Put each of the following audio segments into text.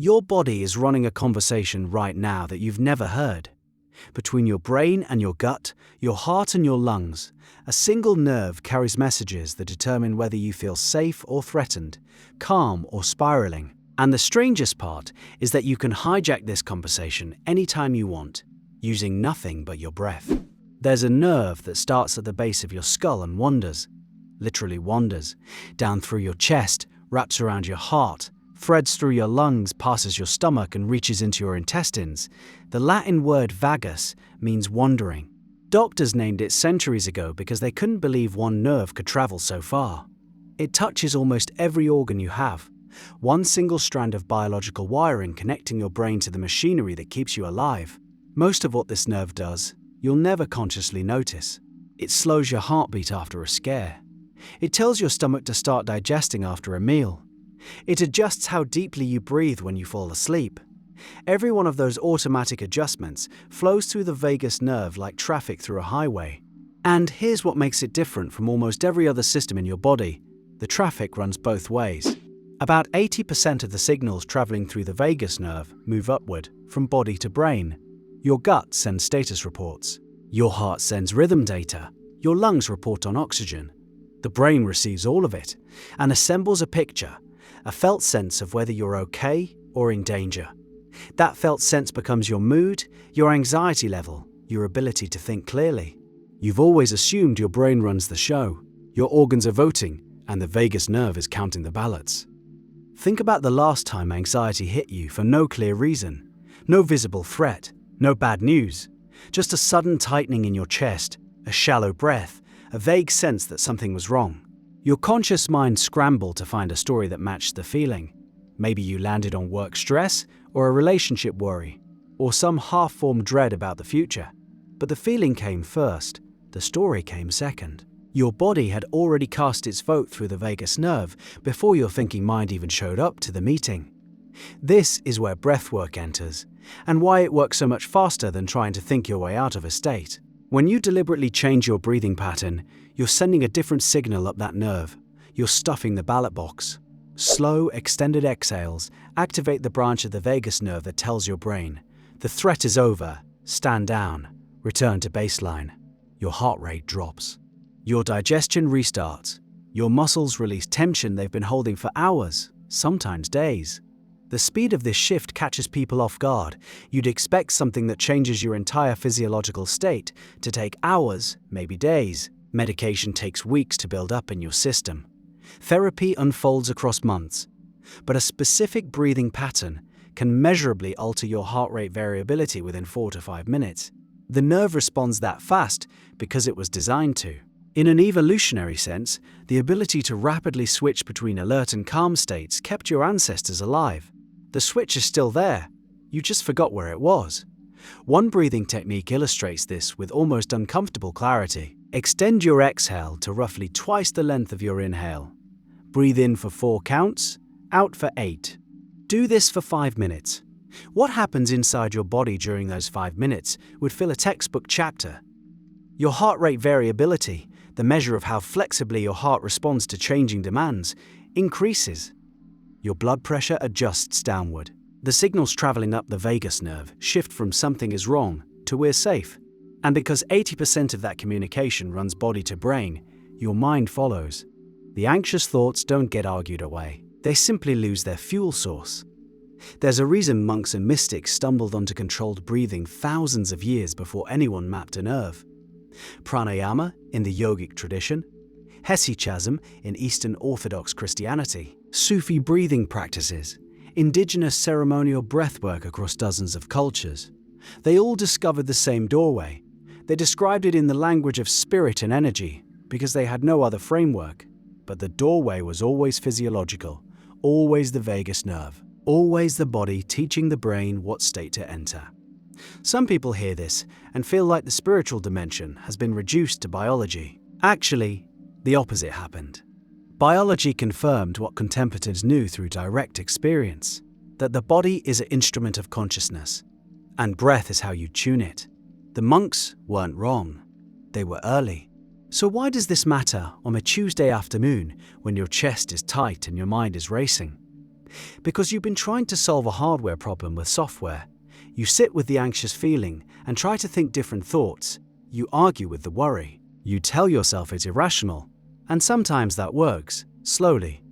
Your body is running a conversation right now that you've never heard. Between your brain and your gut, your heart and your lungs, a single nerve carries messages that determine whether you feel safe or threatened, calm or spiraling. And the strangest part is that you can hijack this conversation anytime you want, using nothing but your breath. There's a nerve that starts at the base of your skull and wanders, literally wanders, down through your chest, wraps around your heart, threads through your lungs, passes your stomach and reaches into your intestines. The Latin word vagus means wandering. Doctors named it centuries ago because they couldn't believe one nerve could travel so far. It touches almost every organ you have, one single strand of biological wiring connecting your brain to the machinery that keeps you alive. Most of what this nerve does, you'll never consciously notice. It slows your heartbeat after a scare. It tells your stomach to start digesting after a meal. It adjusts how deeply you breathe when you fall asleep. Every one of those automatic adjustments flows through the vagus nerve like traffic through a highway. And here's what makes it different from almost every other system in your body. The traffic runs both ways. About 80% of the signals traveling through the vagus nerve move upward, from body to brain. Your gut sends status reports. Your heart sends rhythm data. Your lungs report on oxygen. The brain receives all of it and assembles a picture, a felt sense of whether you're okay or in danger. That felt sense becomes your mood, your anxiety level, your ability to think clearly. You've always assumed your brain runs the show. Your organs are voting, and the vagus nerve is counting the ballots. Think about the last time anxiety hit you for no clear reason. No visible threat, no bad news. Just a sudden tightening in your chest, a shallow breath, a vague sense that something was wrong. Your conscious mind scrambled to find a story that matched the feeling. Maybe you landed on work stress, or a relationship worry, or some half-formed dread about the future. But the feeling came first, the story came second. Your body had already cast its vote through the vagus nerve before your thinking mind even showed up to the meeting. This is where breathwork enters, and why it works so much faster than trying to think your way out of a state. When you deliberately change your breathing pattern, you're sending a different signal up that nerve. You're stuffing the ballot box. Slow, extended exhales activate the branch of the vagus nerve that tells your brain, the threat is over, stand down, return to baseline. Your heart rate drops. Your digestion restarts. Your muscles release tension they've been holding for hours, sometimes days. The speed of this shift catches people off guard. You'd expect something that changes your entire physiological state to take hours, maybe days. Medication takes weeks to build up in your system. Therapy unfolds across months. But a specific breathing pattern can measurably alter your heart rate variability within 4 to 5 minutes. The nerve responds that fast because it was designed to. In an evolutionary sense, the ability to rapidly switch between alert and calm states kept your ancestors alive. The switch is still there, you just forgot where it was. One breathing technique illustrates this with almost uncomfortable clarity. Extend your exhale to roughly twice the length of your inhale. Breathe in for 4 counts, out for 8. Do this for 5 minutes. What happens inside your body during those 5 minutes would fill a textbook chapter. Your heart rate variability, the measure of how flexibly your heart responds to changing demands, increases. Your blood pressure adjusts downward. The signals traveling up the vagus nerve shift from something is wrong to we're safe. And because 80% of that communication runs body to brain, your mind follows. The anxious thoughts don't get argued away. They simply lose their fuel source. There's a reason monks and mystics stumbled onto controlled breathing thousands of years before anyone mapped a nerve. Pranayama in the yogic tradition, hesychasm in Eastern Orthodox Christianity, Sufi breathing practices, indigenous ceremonial breathwork across dozens of cultures. They all discovered the same doorway. They described it in the language of spirit and energy because they had no other framework. But the doorway was always physiological, always the vagus nerve, always the body teaching the brain what state to enter. Some people hear this and feel like the spiritual dimension has been reduced to biology. Actually, the opposite happened. Biology confirmed what contemplatives knew through direct experience, that the body is an instrument of consciousness, and breath is how you tune it. The monks weren't wrong. They were early. So why does this matter on a Tuesday afternoon when your chest is tight and your mind is racing? Because you've been trying to solve a hardware problem with software. You sit with the anxious feeling and try to think different thoughts. You argue with the worry. You tell yourself it's irrational. And sometimes that works, slowly,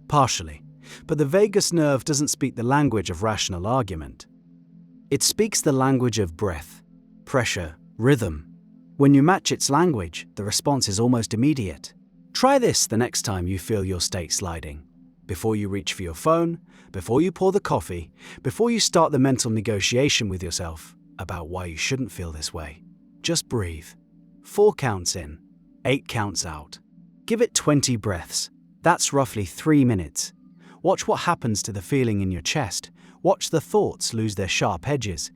partially. But the vagus nerve doesn't speak the language of rational argument. It speaks the language of breath, pressure, rhythm. When you match its language, the response is almost immediate. Try this the next time you feel your state sliding. Before you reach for your phone, before you pour the coffee, before you start the mental negotiation with yourself about why you shouldn't feel this way, just breathe. 4 counts in, 8 counts out. Give it 20 breaths. That's roughly 3 minutes. Watch what happens to the feeling in your chest. Watch the thoughts lose their sharp edges.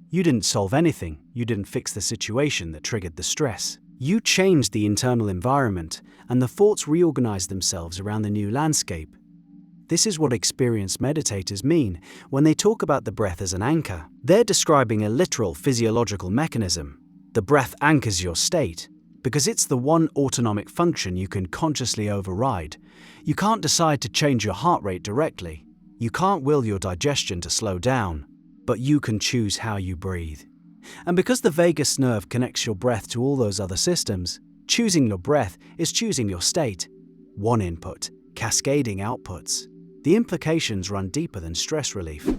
You didn't solve anything. You didn't fix the situation that triggered the stress. You changed the internal environment, and the thoughts reorganized themselves around the new landscape. This is what experienced meditators mean when they talk about the breath as an anchor. They're describing a literal physiological mechanism. The breath anchors your state, because it's the one autonomic function you can consciously override. You can't decide to change your heart rate directly. You can't will your digestion to slow down, but you can choose how you breathe. And because the vagus nerve connects your breath to all those other systems, choosing your breath is choosing your state. One input, cascading outputs. The implications run deeper than stress relief.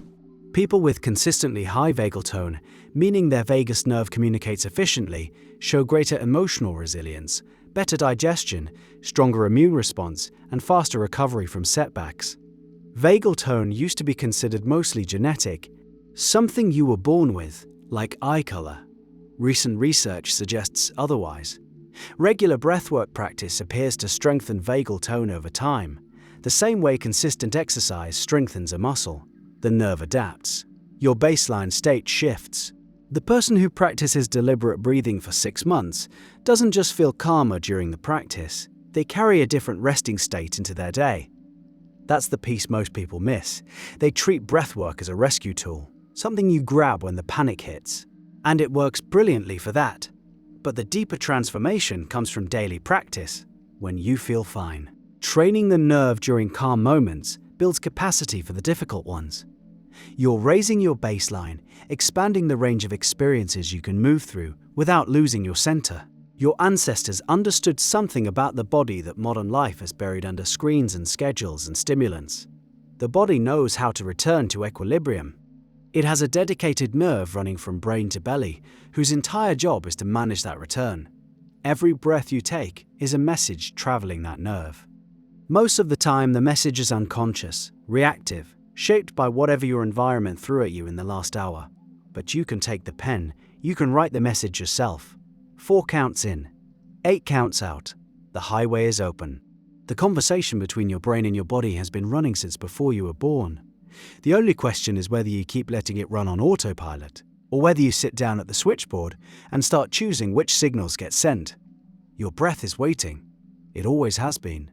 People with consistently high vagal tone, meaning their vagus nerve communicates efficiently, show greater emotional resilience, better digestion, stronger immune response, and faster recovery from setbacks. Vagal tone used to be considered mostly genetic, something you were born with, like eye color. Recent research suggests otherwise. Regular breathwork practice appears to strengthen vagal tone over time. The same way consistent exercise strengthens a muscle, the nerve adapts. Your baseline state shifts. The person who practices deliberate breathing for 6 months doesn't just feel calmer during the practice, they carry a different resting state into their day. That's the piece most people miss. They treat breathwork as a rescue tool, something you grab when the panic hits. And it works brilliantly for that. But the deeper transformation comes from daily practice, when you feel fine. Training the nerve during calm moments builds capacity for the difficult ones. You're raising your baseline, expanding the range of experiences you can move through without losing your center. Your ancestors understood something about the body that modern life has buried under screens and schedules and stimulants. The body knows how to return to equilibrium. It has a dedicated nerve running from brain to belly, whose entire job is to manage that return. Every breath you take is a message traveling that nerve. Most of the time, the message is unconscious, reactive, shaped by whatever your environment threw at you in the last hour. But you can take the pen, you can write the message yourself. 4 counts in, 8 counts out. The highway is open. The conversation between your brain and your body has been running since before you were born. The only question is whether you keep letting it run on autopilot, or whether you sit down at the switchboard and start choosing which signals get sent. Your breath is waiting. It always has been.